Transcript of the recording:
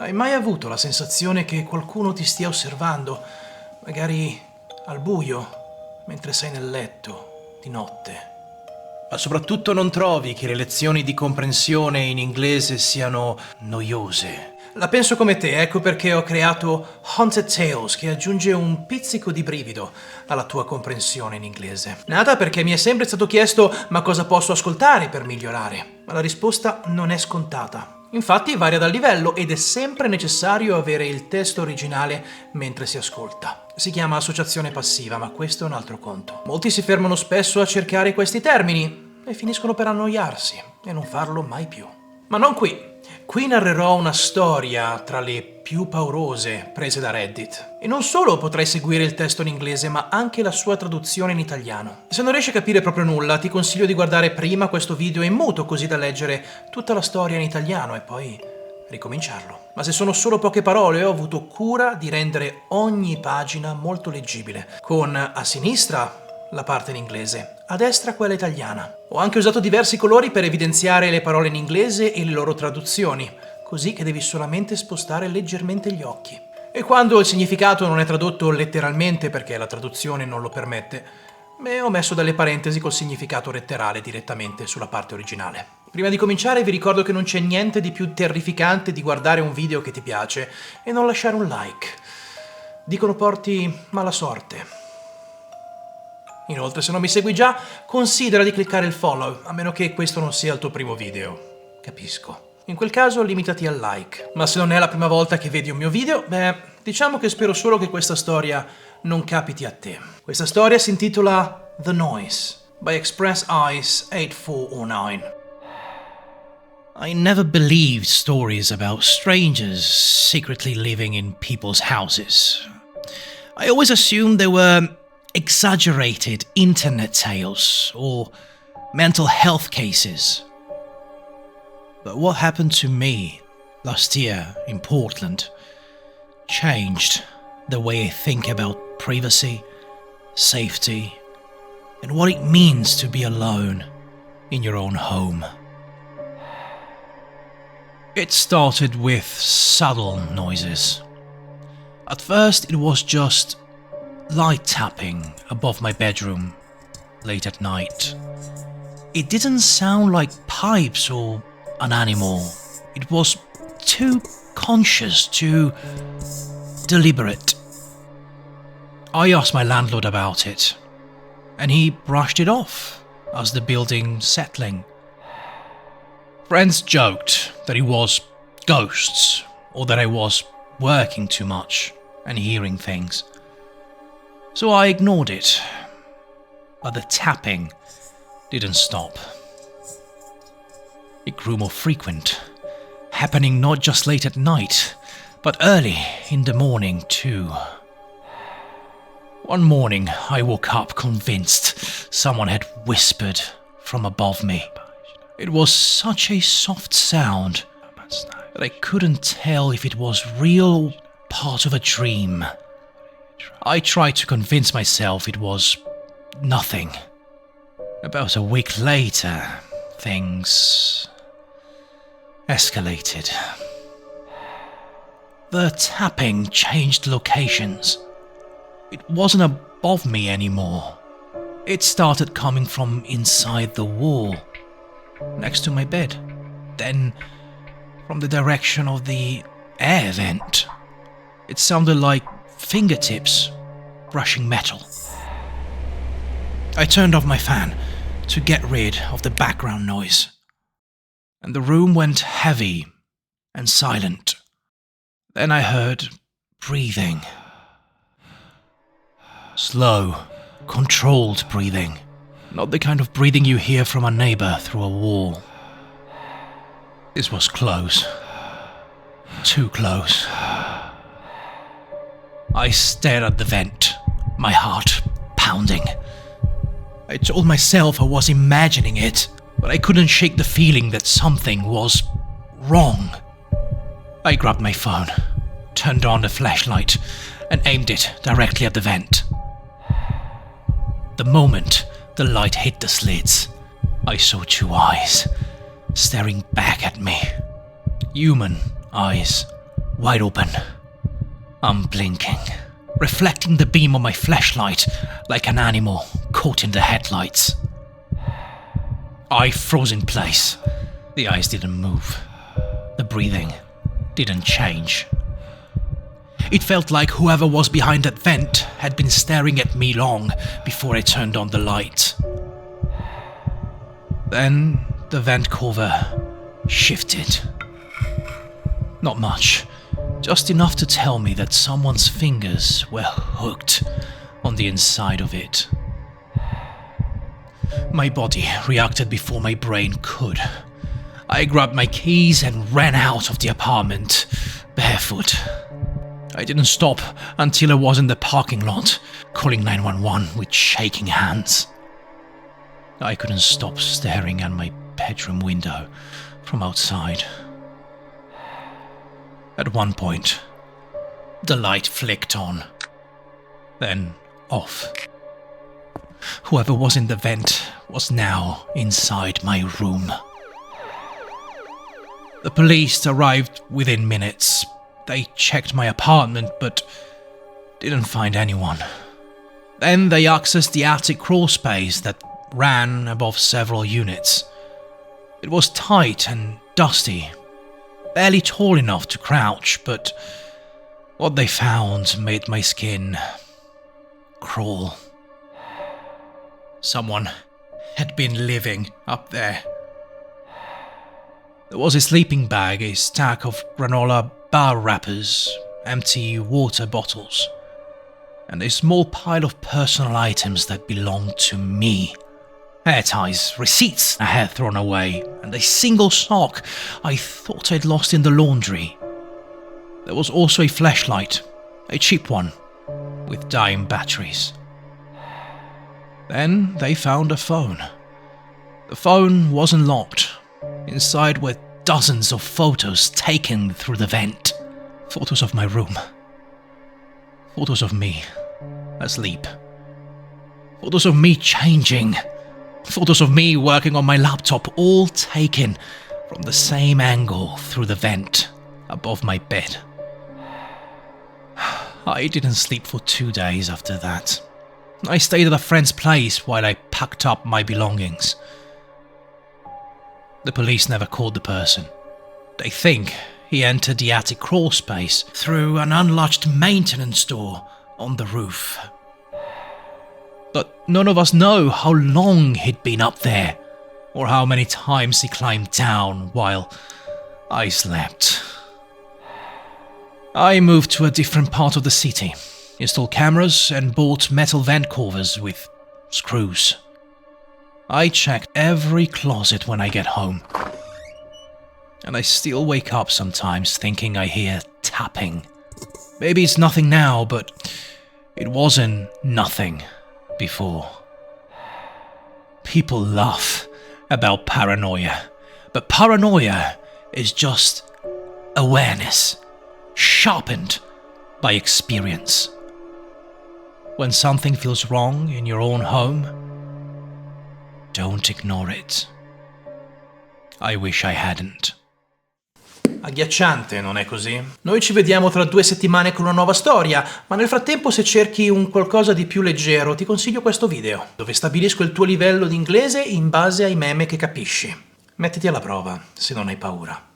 Hai mai avuto la sensazione che qualcuno ti stia osservando, magari al buio, mentre sei nel letto, di notte? Ma soprattutto non trovi che le lezioni di comprensione in inglese siano noiose? La penso come te, ecco perché ho creato Haunted Tales, che aggiunge un pizzico di brivido alla tua comprensione in inglese. Nata perché mi è sempre stato chiesto ma cosa posso ascoltare per migliorare? Ma la risposta non è scontata. Infatti varia dal livello ed è sempre necessario avere il testo originale mentre si ascolta. Si chiama associazione passiva, ma questo è un altro conto. Molti si fermano spesso a cercare questi termini e finiscono per annoiarsi e non farlo mai più. Ma non qui. Qui narrerò una storia tra le più paurose prese da Reddit. E non solo potrai seguire il testo in inglese, ma anche la sua traduzione in italiano. Se non riesci a capire proprio nulla, ti consiglio di guardare prima questo video in muto, così da leggere tutta la storia in italiano e poi ricominciarlo. Ma se sono solo poche parole, ho avuto cura di rendere ogni pagina molto leggibile, con a sinistra la parte in inglese, a destra quella italiana. Ho anche usato diversi colori per evidenziare le parole in inglese e le loro traduzioni, così che devi solamente spostare leggermente gli occhi. E quando il significato non è tradotto letteralmente perché la traduzione non lo permette, ho messo delle parentesi col significato letterale direttamente sulla parte originale. Prima di cominciare vi ricordo che non c'è niente di più terrificante di guardare un video che ti piace e non lasciare un like. Dicono porti mala sorte. Inoltre, se non mi segui già, considera di cliccare il follow, a meno che questo non sia il tuo primo video. Capisco. In quel caso limitati al like. Ma se non è la prima volta che vedi un mio video, diciamo che spero solo che questa storia non capiti a te. Questa storia si intitola The Noise, by Express Ice 8409. I never believed stories about strangers secretly living in people's houses. I always assumed they were exaggerated internet tales or mental health cases. But what happened to me last year in Portland changed the way I think about privacy, safety, and what it means to be alone in your own home. It started with subtle noises. At first it was just light tapping above my bedroom late at night. It didn't sound like pipes or an animal. It was too conscious, too deliberate. I asked my landlord about it, and he brushed it off as the building settling. Friends joked that it was ghosts or that I was working too much and hearing things. So I ignored it, but the tapping didn't stop. It grew more frequent, happening not just late at night, but early in the morning too. One morning I woke up convinced someone had whispered from above me. It was such a soft sound that I couldn't tell if it was real or part of a dream. I tried to convince myself it was nothing. About a week later, things escalated. The tapping changed locations. It wasn't above me anymore. It started coming from inside the wall, next to my bed, then from the direction of the air vent. It sounded like fingertips brushing metal. I turned off my fan to get rid of the background noise, and the room went heavy and silent. Then I heard breathing. Slow, controlled breathing. Not the kind of breathing you hear from a neighbor through a wall. This was close. Too close. I stared at the vent, my heart pounding. I told myself I was imagining it, but I couldn't shake the feeling that something was wrong. I grabbed my phone, turned on the flashlight, and aimed it directly at the vent. The moment the light hit the slits, I saw two eyes staring back at me. Human eyes, wide open, unblinking, reflecting the beam of my flashlight like an animal caught in the headlights. I froze in place. The eyes didn't move. The breathing didn't change. It felt like whoever was behind that vent had been staring at me long before I turned on the light. Then the vent cover shifted. Not much, just enough to tell me that someone's fingers were hooked on the inside of it. My body reacted before my brain could. I grabbed my keys and ran out of the apartment, barefoot. I didn't stop until I was in the parking lot, calling 911 with shaking hands. I couldn't stop staring at my bedroom window from outside. At one point, the light flicked on, then off. Whoever was in the vent was now inside my room. The police arrived within minutes. They checked my apartment, but didn't find anyone. Then they accessed the attic crawl space that ran above several units. It was tight and dusty, barely tall enough to crouch, but what they found made my skin crawl. Someone had been living up there. There was a sleeping bag, a stack of granola bar wrappers, empty water bottles, and a small pile of personal items that belonged to me. Hair ties, receipts I had thrown away, and a single sock I thought I'd lost in the laundry. There was also a flashlight, a cheap one, with dying batteries. Then they found a phone. The phone wasn't locked. Inside were dozens of photos taken through the vent. Photos of my room. Photos of me, asleep. Photos of me changing. Photos of me working on my laptop, all taken from the same angle through the vent above my bed. I didn't sleep for 2 days after that. I stayed at a friend's place while I packed up my belongings. The police never caught the person. They think he entered the attic crawl space through an unlatched maintenance door on the roof. But none of us know how long he'd been up there, or how many times he climbed down while I slept. I moved to a different part of the city, installed cameras and bought metal vent covers with screws. I check every closet when I get home. And I still wake up sometimes thinking I hear tapping. Maybe it's nothing now, but it wasn't nothing before. People laugh about paranoia, but paranoia is just awareness, sharpened by experience. When something feels wrong in your own home, don't ignore it. I wish I hadn't. Agghiacciante, non è così? Noi ci vediamo tra 2 settimane con una nuova storia, ma nel frattempo se cerchi un qualcosa di più leggero ti consiglio questo video, dove stabilisco il tuo livello di inglese in base ai meme che capisci. Mettiti alla prova, se non hai paura.